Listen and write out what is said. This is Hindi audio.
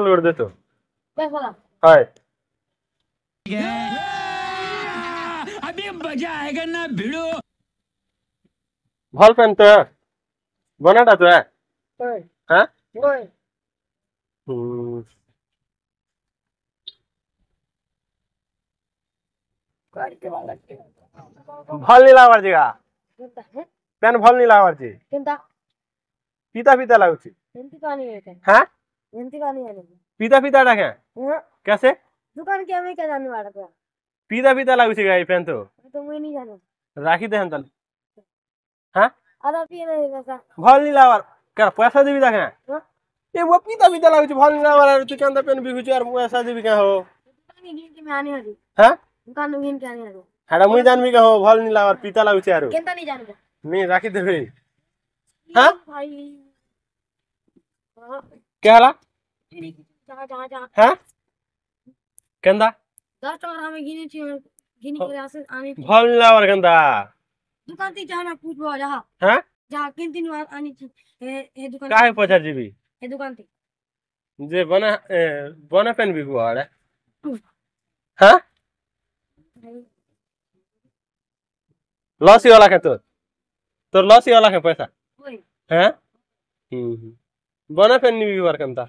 লোড দে তো पैसा হয় अभी मजा आएगा ना भिड़ो ভাল পেন তো বনাটা তো ओए হ্যাঁ ओए करके वाला ভাল নি লাগার জায়গা किंता है পেন ভাল নি লাগার জি किंता পিতা পিতা লাগুছি एंती पानी है क्या হ্যাঁ एंती पानी है পিতা পিতা ডাকে हां कैसे दुकान के हमें क्या जानने वाला था পিতা পিতা লাগুছি গাই পেন তো तो मैं नहीं जानू রাখি দেন তাহলে হ্যাঁ आधा पिए नहीं पैसा ভাল নি লাগার কার পয়সা দিবি দেখে हां এ ও পিতা পিতা লাগুছি ভাল নি লাগার আর তুই কেন পেন বিকুছি আর পয়সা দিবি কে হো दुकान की गिनती में आने वाली হ্যাঁ दुकान में गिन के आने वाली হাড়া মুই জানবি কে হো ভাল নি লাগার পিতা লাগুছি আর किंता नहीं जानू নি রাখি দেবে हाँ? भाई हां क्या हला जा जा जा হ্যাঁ কেন্দা 10 टका हमें गिनी थी गिनी के आसे आने थी ভাল নি লাগার কেন্দা दुकान थी जाना पूछबो जहां হ্যাঁ जहां गिनती में आनी थी ए दुकान काहे पचार जीबी ए दुकान थी जे बना बना पेन बिकु आड़े हाँ लॉसी वाला के तो लॉसी वाला के पैसा ओए हैं बना पेन नहीं बिकु आर केनता